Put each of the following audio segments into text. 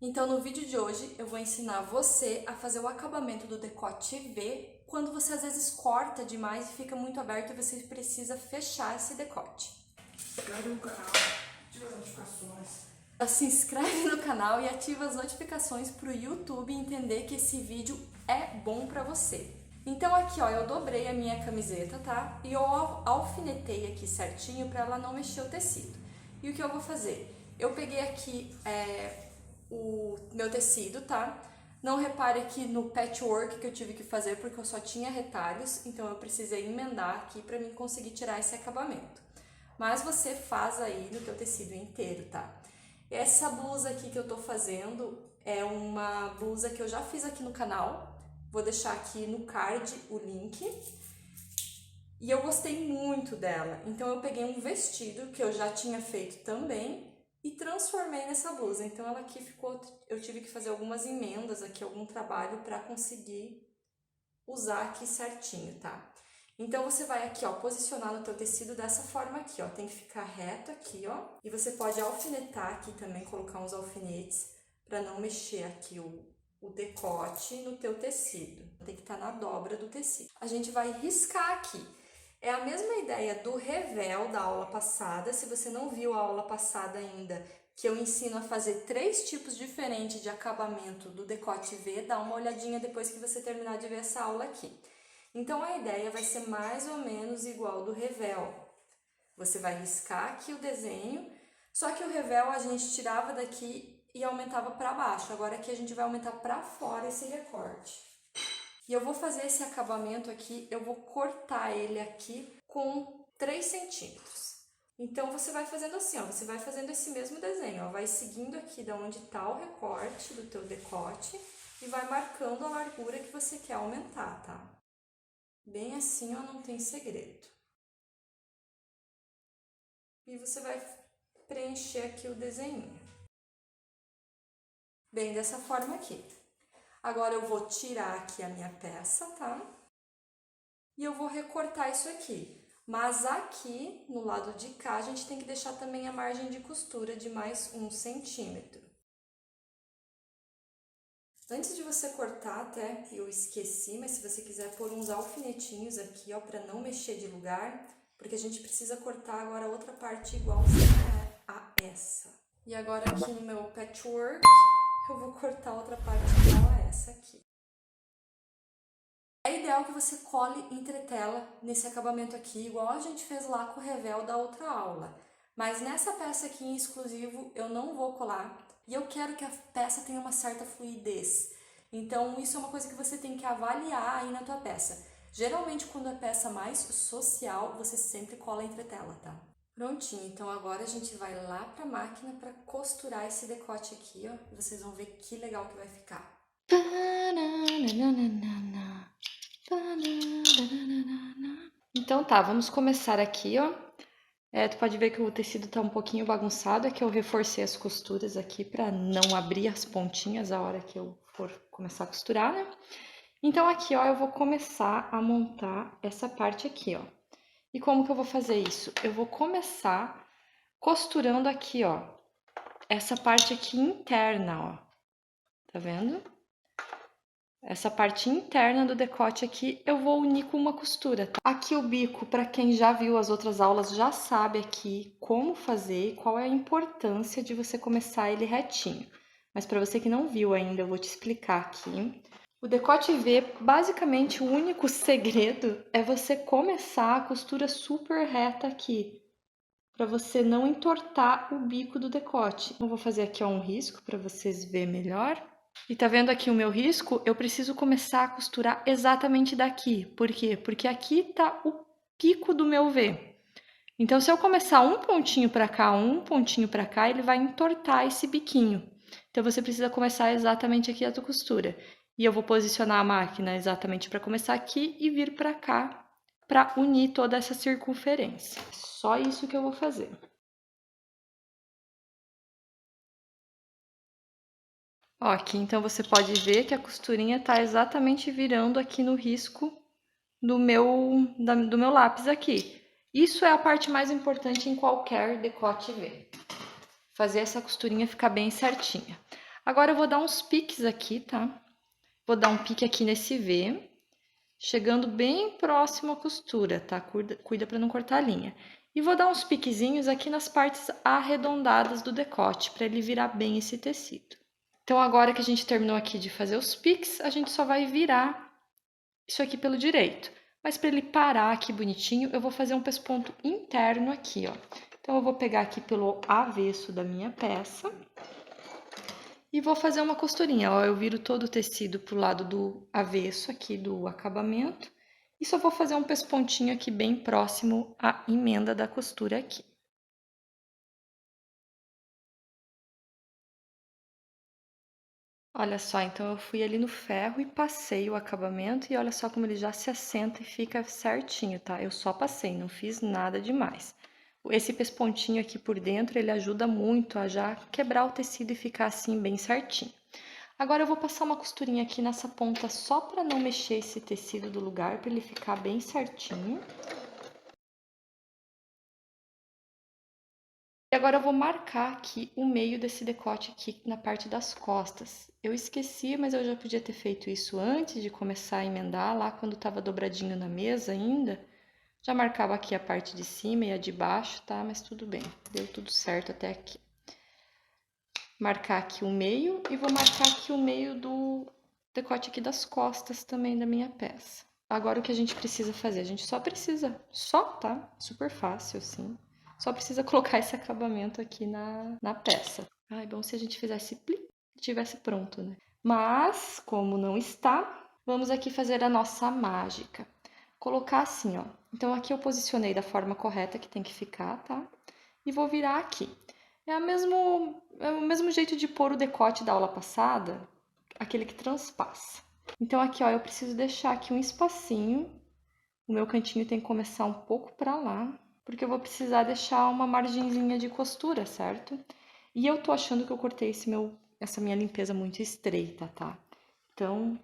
Então, no vídeo de hoje, eu vou ensinar você a fazer o acabamento do decote V quando você às vezes corta demais e fica muito aberto e você precisa fechar esse decote. Se inscreve no canal, ativa as notificações. Se inscreve no canal e ativa as notificações para o YouTube entender que esse vídeo é bom para você. Então aqui, ó, eu dobrei a minha camiseta, tá? E eu alfinetei aqui certinho para ela não mexer o tecido. E o que eu vou fazer? Eu peguei aqui o meu tecido, tá? Não repare aqui no patchwork que eu tive que fazer porque eu só tinha retalhos, então eu precisei emendar aqui para mim conseguir tirar esse acabamento. Mas você faz aí no teu tecido inteiro, tá? Essa blusa aqui que eu tô fazendo é uma blusa que eu já fiz aqui no canal. Vou deixar aqui no card o link. E eu gostei muito dela. Então eu peguei um vestido que eu já tinha feito também e transformei nessa blusa. Então ela aqui ficou, eu tive que fazer algumas emendas aqui, algum trabalho para conseguir usar aqui certinho, tá? Então você vai aqui, ó, posicionar no teu tecido dessa forma aqui, ó, tem que ficar reto aqui, ó, e você pode alfinetar aqui também, colocar uns alfinetes para não mexer aqui o decote no teu tecido. Tem que estar na dobra do tecido. A gente vai riscar aqui. É a mesma ideia do revel da aula passada. Se você não viu a aula passada ainda, que eu ensino a fazer 3 tipos diferentes de acabamento do decote V, dá uma olhadinha depois que você terminar de ver essa aula aqui. Então, a ideia vai ser mais ou menos igual do revel. Você vai riscar aqui o desenho, só que o revel a gente tirava daqui e aumentava para baixo. Agora aqui a gente vai aumentar para fora esse recorte. E eu vou fazer esse acabamento aqui, eu vou cortar ele aqui com 3 centímetros. Então, você vai fazendo assim, ó, você vai fazendo esse mesmo desenho, ó, vai seguindo aqui de onde tá o recorte do teu decote e vai marcando a largura que você quer aumentar, tá? Bem assim, ó, não tem segredo. E você vai preencher aqui o desenho. Bem dessa forma aqui. Agora eu vou tirar aqui a minha peça, tá? E eu vou recortar isso aqui. Mas aqui, no lado de cá, a gente tem que deixar também a margem de costura de mais 1 centímetro. Antes de você cortar, até eu esqueci, mas se você quiser pôr uns alfinetinhos aqui, ó, para não mexer de lugar, porque a gente precisa cortar agora outra parte igualzinha a essa. E agora aqui no meu patchwork, eu vou cortar outra parte igual a essa aqui. É ideal que você cole entretela nesse acabamento aqui, igual a gente fez lá com o revel da outra aula. Mas nessa peça aqui em exclusivo eu não vou colar e eu quero que a peça tenha uma certa fluidez. Então isso é uma coisa que você tem que avaliar aí na tua peça. Geralmente quando é peça mais social, você sempre cola entretela, tá? Prontinho, então agora a gente vai lá pra máquina para costurar esse decote aqui, ó. E vocês vão ver que legal que vai ficar. Então tá, vamos começar aqui, ó. Tu pode ver que o tecido tá um pouquinho bagunçado, é que eu reforcei as costuras aqui pra não abrir as pontinhas a hora que eu for começar a costurar, né? Então aqui, ó, eu vou começar a montar essa parte aqui, ó. E como que eu vou fazer isso? Eu vou começar costurando aqui, ó, essa parte aqui interna, ó. Tá vendo? Essa parte interna do decote aqui eu vou unir com uma costura, tá? Aqui o bico, para quem já viu as outras aulas, já sabe aqui como fazer e qual é a importância de você começar ele retinho. Mas para você que não viu ainda, eu vou te explicar aqui. O decote V, basicamente, o único segredo é você começar a costura super reta aqui, para você não entortar o bico do decote. Eu vou fazer aqui ó, um risco para vocês verem melhor. E tá vendo aqui o meu risco? Eu preciso começar a costurar exatamente daqui. Por quê? Porque aqui tá o pico do meu V. Então, se eu começar um pontinho para cá, um pontinho para cá, ele vai entortar esse biquinho. Então, você precisa começar exatamente aqui a tua costura. E eu vou posicionar a máquina exatamente para começar aqui e vir para cá para unir toda essa circunferência. Só isso que eu vou fazer. Ó, aqui então você pode ver que a costurinha tá exatamente virando aqui no risco do meu lápis aqui. Isso é a parte mais importante em qualquer decote V. Fazer essa costurinha ficar bem certinha. Agora eu vou dar uns piques aqui, tá? Vou dar um pique aqui nesse V, chegando bem próximo à costura, tá? Cuida para não cortar a linha. E vou dar uns piquezinhos aqui nas partes arredondadas do decote, para ele virar bem esse tecido. Então, agora que a gente terminou aqui de fazer os piques, a gente só vai virar isso aqui pelo direito. Mas para ele parar aqui bonitinho, eu vou fazer um pesponto interno aqui, ó. Então, eu vou pegar aqui pelo avesso da minha peça e vou fazer uma costurinha, ó. Eu viro todo o tecido pro lado do avesso aqui do acabamento e só vou fazer um pespontinho aqui bem próximo à emenda da costura aqui. Olha só, então eu fui ali no ferro e passei o acabamento e olha só como ele já se assenta e fica certinho, tá? Eu só passei, não fiz nada demais. Esse pespontinho aqui por dentro, ele ajuda muito a já quebrar o tecido e ficar assim bem certinho. Agora eu vou passar uma costurinha aqui nessa ponta só para não mexer esse tecido do lugar, para ele ficar bem certinho. E agora eu vou marcar aqui o meio desse decote aqui na parte das costas. Eu esqueci, mas eu já podia ter feito isso antes de começar a emendar, lá quando estava dobradinho na mesa ainda. Já marcava aqui a parte de cima e a de baixo, tá? Mas tudo bem, deu tudo certo até aqui. Marcar aqui o meio e vou marcar aqui o meio do decote aqui das costas também da minha peça. Agora o que a gente precisa fazer? A gente só precisa, tá? Super fácil assim. Só precisa colocar esse acabamento aqui na peça. Ai, bom se a gente fizesse plim, tivesse pronto, né? Mas, como não está, vamos aqui fazer a nossa mágica. Colocar assim, ó. Então, aqui eu posicionei da forma correta que tem que ficar, tá? E vou virar aqui. É o mesmo jeito de pôr o decote da aula passada, aquele que transpassa. Então, aqui, ó, eu preciso deixar aqui um espacinho. O meu cantinho tem que começar um pouco pra lá, porque eu vou precisar deixar uma margenzinha de costura, certo? E eu tô achando que eu cortei essa minha limpeza muito estreita, tá? Então,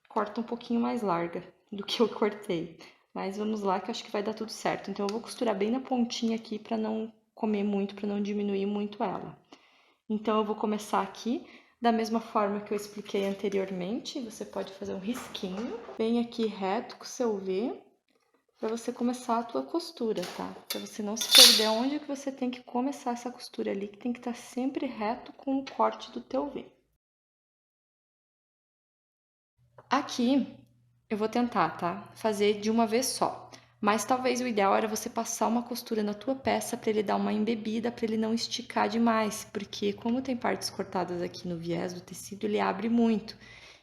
corta um pouquinho mais larga do que eu cortei. Mas vamos lá que eu acho que vai dar tudo certo. Então, eu vou costurar bem na pontinha aqui pra não comer muito, pra não diminuir muito ela. Então, eu vou começar aqui da mesma forma que eu expliquei anteriormente. Você pode fazer um risquinho, bem aqui reto com o seu V, para você começar a tua costura, tá? Para você não se perder onde que você tem que começar essa costura ali, que tem que estar sempre reto com o corte do teu V. Aqui, eu vou tentar, tá? Fazer de uma vez só. Mas talvez o ideal era você passar uma costura na tua peça para ele dar uma embebida, para ele não esticar demais, porque como tem partes cortadas aqui no viés do tecido, ele abre muito.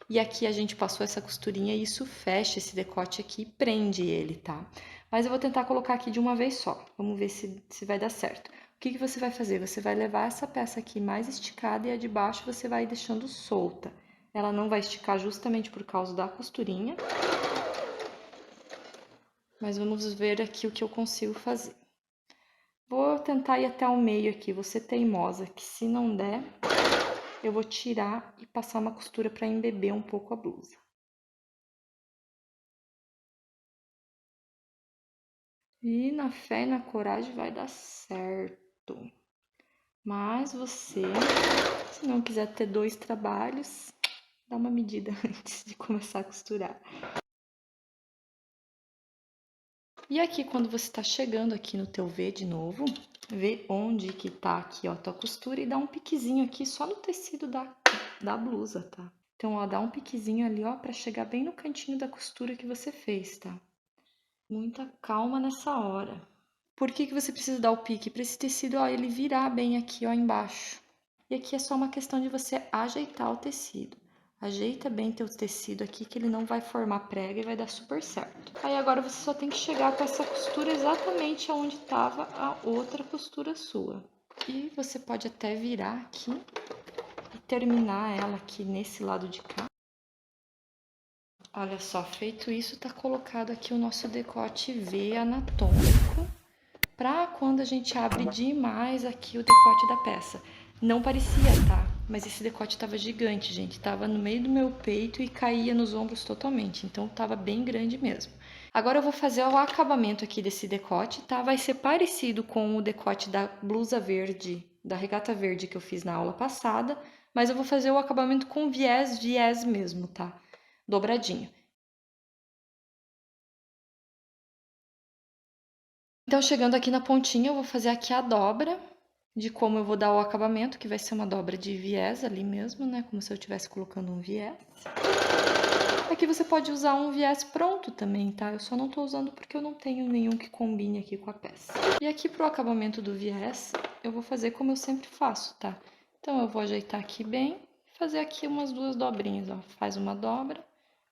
E aqui a gente passou essa costurinha e isso fecha esse decote aqui e prende ele, tá? Mas eu vou tentar colocar aqui de uma vez só. Vamos ver se vai dar certo. O que você vai fazer? Você vai levar essa peça aqui mais esticada e a de baixo você vai deixando solta. Ela não vai esticar justamente por causa da costurinha. Mas vamos ver aqui o que eu consigo fazer. Vou tentar ir até o meio aqui, vou ser teimosa, que se não der, eu vou tirar e passar uma costura para embeber um pouco a blusa. E na fé e na coragem vai dar certo. Mas você, se não quiser ter 2 trabalhos, dá uma medida antes de começar a costurar. E aqui, quando você tá chegando aqui no teu V de novo, vê onde que tá aqui, ó, tua costura e dá um piquezinho aqui só no tecido da blusa, tá? Então, ó, dá um piquezinho ali, ó, pra chegar bem no cantinho da costura que você fez, tá? Muita calma nessa hora. Por que você precisa dar o pique? Para esse tecido, ó, ele virar bem aqui, ó, embaixo. E aqui é só uma questão de você ajeitar o tecido. Ajeita bem teu tecido aqui que ele não vai formar prega e vai dar super certo. Aí agora você só tem que chegar com essa costura exatamente onde estava a outra costura sua. E você pode até virar aqui e terminar ela aqui nesse lado de cá. Olha só, feito isso, tá colocado aqui o nosso decote V anatômico, para quando a gente abre demais aqui o decote da peça. Não parecia, tá? Mas esse decote tava gigante, gente. Tava no meio do meu peito e caía nos ombros totalmente, então tava bem grande mesmo. Agora eu vou fazer o acabamento aqui desse decote, tá? Vai ser parecido com o decote da blusa verde, da regata verde que eu fiz na aula passada, mas eu vou fazer o acabamento com viés mesmo, tá? Dobradinho. Então, chegando aqui na pontinha, eu vou fazer aqui a dobra de como eu vou dar o acabamento, que vai ser uma dobra de viés ali mesmo, né? Como se eu estivesse colocando um viés. Aqui você pode usar um viés pronto também, tá? Eu só não tô usando porque eu não tenho nenhum que combine aqui com a peça. E aqui pro acabamento do viés, eu vou fazer como eu sempre faço, tá? Então, eu vou ajeitar aqui bem, fazer aqui umas 2 dobrinhas, ó. Faz uma dobra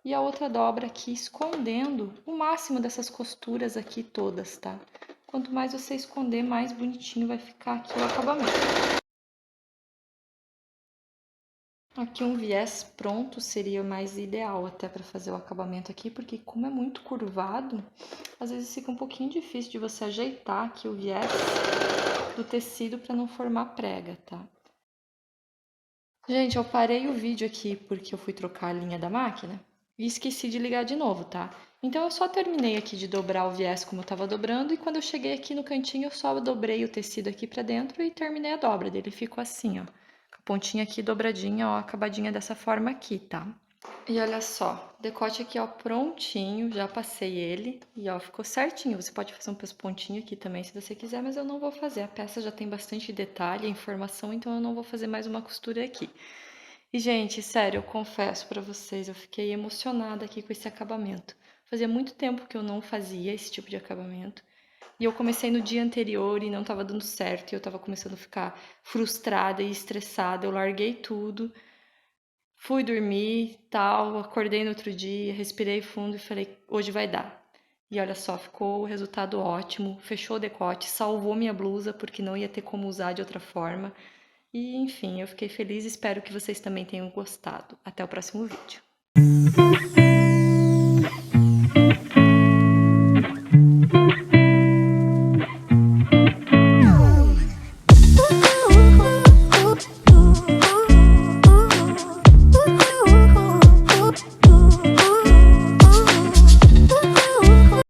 e a outra dobra aqui, escondendo o máximo dessas costuras aqui todas, tá? Quanto mais você esconder, mais bonitinho vai ficar aqui o acabamento. Aqui um viés pronto seria mais ideal até para fazer o acabamento aqui, porque como é muito curvado, às vezes fica um pouquinho difícil de você ajeitar aqui o viés do tecido para não formar prega, tá? Gente, eu parei o vídeo aqui porque eu fui trocar a linha da máquina e esqueci de ligar de novo, tá? Então, eu só terminei aqui de dobrar o viés como eu tava dobrando e quando eu cheguei aqui no cantinho, eu só dobrei o tecido aqui pra dentro e terminei a dobra dele. Ficou assim, ó, com a pontinha aqui dobradinha, ó, acabadinha dessa forma aqui, tá? E olha só, decote aqui, ó, prontinho, já passei ele e, ó, ficou certinho. Você pode fazer um pespontinho aqui também se você quiser, mas eu não vou fazer. A peça já tem bastante detalhe, informação, então eu não vou fazer mais uma costura aqui. E, gente, sério, eu confesso pra vocês, eu fiquei emocionada aqui com esse acabamento. Fazia muito tempo que eu não fazia esse tipo de acabamento. E eu comecei no dia anterior e não tava dando certo, e eu tava começando a ficar frustrada e estressada. Eu larguei tudo, fui dormir, tal, acordei no outro dia, respirei fundo e falei, hoje vai dar. E olha só, ficou o resultado ótimo, fechou o decote, salvou minha blusa, porque não ia ter como usar de outra forma. E, enfim, eu fiquei feliz e espero que vocês também tenham gostado. Até o próximo vídeo.